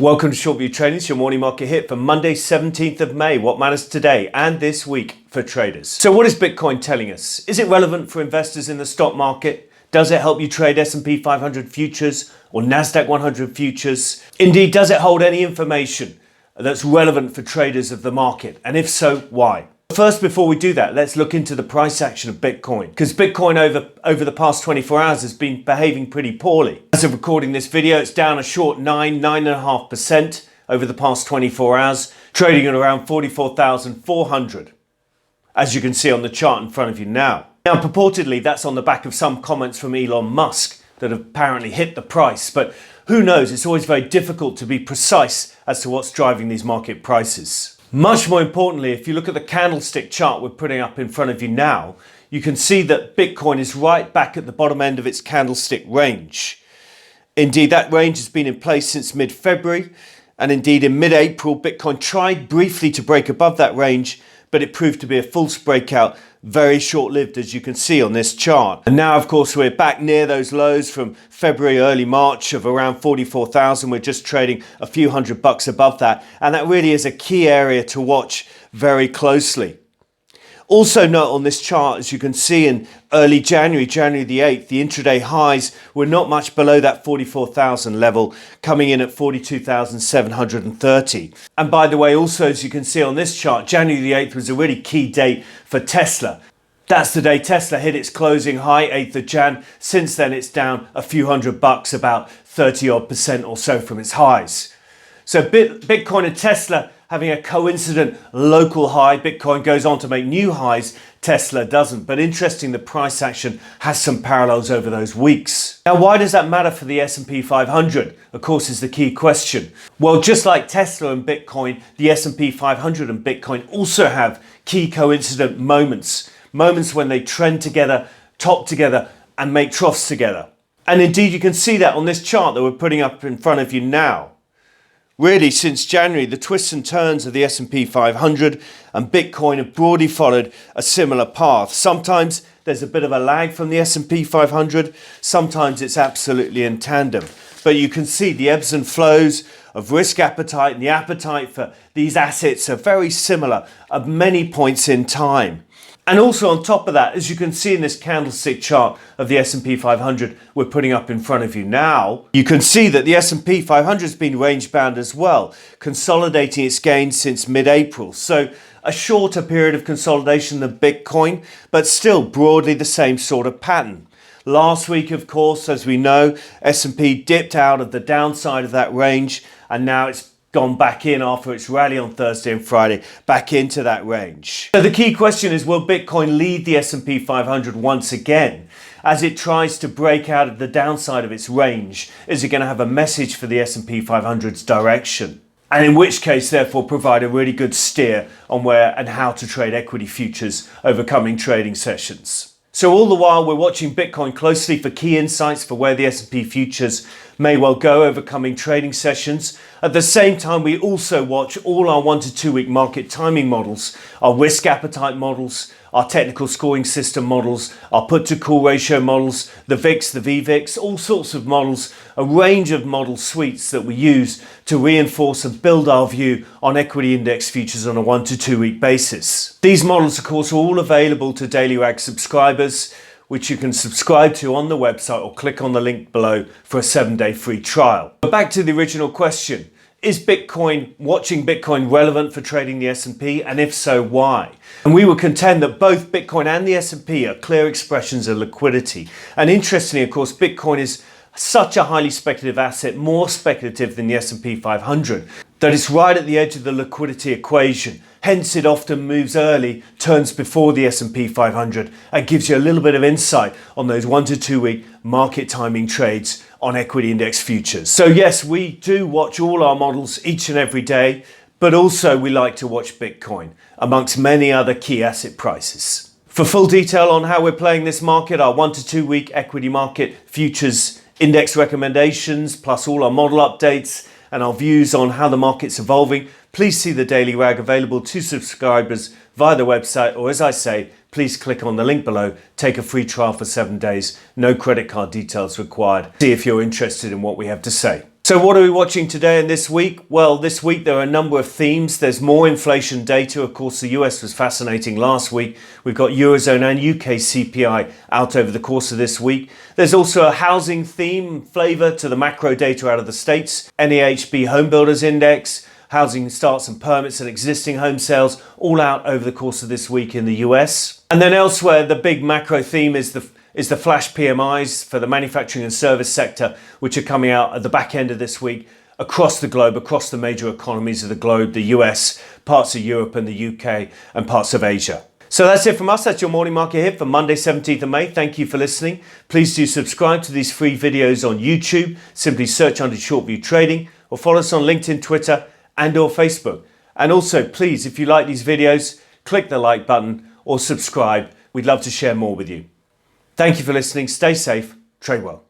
Welcome to ShortView Trading, it's your morning market hit for Monday 17th of May. What matters today and this week for traders. So what is Bitcoin telling us? Is it relevant for investors in the stock market? Does it help you trade S&P 500 futures or NASDAQ 100 futures? Indeed, does it hold any information that's relevant for traders of the market? And if so, why? First, before we do that, let's look into the price action of Bitcoin, because Bitcoin over the past 24 hours has been behaving pretty poorly. As of recording this video, it's down a short 9.5% over the past 24 hours, trading at around 44,400, as you can see on the chart in front of you now. Now, purportedly, that's on the back of some comments from Elon Musk that have apparently hit the price, but who knows? It's always very difficult to be precise as to what's driving these market prices. Much more importantly, if you look at the candlestick chart we're putting up in front of you now, you can see that Bitcoin is right back at the bottom end of its candlestick range. Indeed, that range has been in place since mid-February, and indeed in mid-April, Bitcoin tried briefly to break above that range, but it proved to be a false breakout, very short-lived, as you can see on this chart. And now, of course, we're back near those lows from February, early March of around 44,000. We're just trading a few $100 above that. And that really is a key area to watch very closely. Also note on this chart, as you can see in early January the 8th, the intraday highs were not much below that 44,000 level, coming in at 42,730. And by the way, also, as you can see on this chart, January the 8th was a really key date for Tesla. That's the day Tesla hit its closing high, 8th of Jan. Since then, it's down a few $100, about 30% or so from its highs. So Bitcoin and Tesla having a coincident local high. Bitcoin goes on to make new highs, Tesla doesn't. But interesting, the price action has some parallels over those weeks. Now, why does that matter for the S&P 500? Of course, is the key question. Well, just like Tesla and Bitcoin, the S&P 500 and Bitcoin also have key coincident moments. Moments when they trend together, top together, and make troughs together. And indeed, you can see that on this chart that we're putting up in front of you now. Really, since January, the twists and turns of the S&P 500 and Bitcoin have broadly followed a similar path. Sometimes there's a bit of a lag from the S&P 500. Sometimes it's absolutely in tandem. But you can see the ebbs and flows of risk appetite and the appetite for these assets are very similar at many points in time. And also on top of that, as you can see in this candlestick chart of the S&P 500 we're putting up in front of you now, you can see that the S&P 500 has been range bound as well, consolidating its gains since mid-April. So a shorter period of consolidation than Bitcoin, but still broadly the same sort of pattern. Last week, of course, as we know, S&P dipped out of the downside of that range, and now it's gone back in after its rally on Thursday and Friday, back into that range. So the key question is, will Bitcoin lead the S&P 500 once again as it tries to break out of the downside of its range? Is it going to have a message for the S&P 500's direction? And in which case, therefore, provide a really good steer on where and how to trade equity futures over coming trading sessions. So all the while, we're watching Bitcoin closely for key insights for where the S&P futures may well go over coming trading sessions. At the same time, we also watch all our 1 to 2 week market timing models, our risk appetite models, our technical scoring system models, our put to call ratio models, the VIX, the VVIX, all sorts of models, a range of model suites that we use to reinforce and build our view on equity index futures on a 1 to 2 week basis. These models, of course, are all available to Daily Rag subscribers, which you can subscribe to on the website or click on the link below for a 7-day free trial. But back to the original question. Is watching Bitcoin relevant for trading the S&P? And if so, why? And we would contend that both Bitcoin and the S&P are clear expressions of liquidity. And interestingly, of course, Bitcoin is such a highly speculative asset, more speculative than the S&P 500, that it's right at the edge of the liquidity equation. Hence, it often moves early, turns before the S&P 500, and gives you a little bit of insight on those 1 to 2 week market timing trades on equity index futures. So yes, we do watch all our models each and every day, but also we like to watch Bitcoin amongst many other key asset prices. For full detail on how we're playing this market, our 1 to 2 week equity market futures index recommendations, plus all our model updates and our views on how the market's evolving, please see the Daily Rag available to subscribers via the website, or as I say, please click on the link below, take a free trial for 7 days, no credit card details required. See if you're interested in what we have to say. So what are we watching today and this week? Well, this week there are a number of themes. There's more inflation data. Of course, the US was fascinating last week. We've got Eurozone and UK CPI out over the course of this week. There's also a housing theme flavour to the macro data out of the States. NAHB Home Builders Index, housing starts and permits and existing home sales all out over the course of this week in the US. And then elsewhere, the big macro theme is the flash PMIs for the manufacturing and service sector, which are coming out at the back end of this week across the globe, across the major economies of the globe, the US, parts of Europe and the UK and parts of Asia. So that's it from us. That's your morning market hit for Monday, 17th of May. Thank you for listening. Please do subscribe to these free videos on YouTube. Simply search under ShortView Trading or follow us on LinkedIn, Twitter and or Facebook. And also, please, if you like these videos, click the like button or subscribe. We'd love to share more with you. Thank you for listening. Stay safe. Trade well.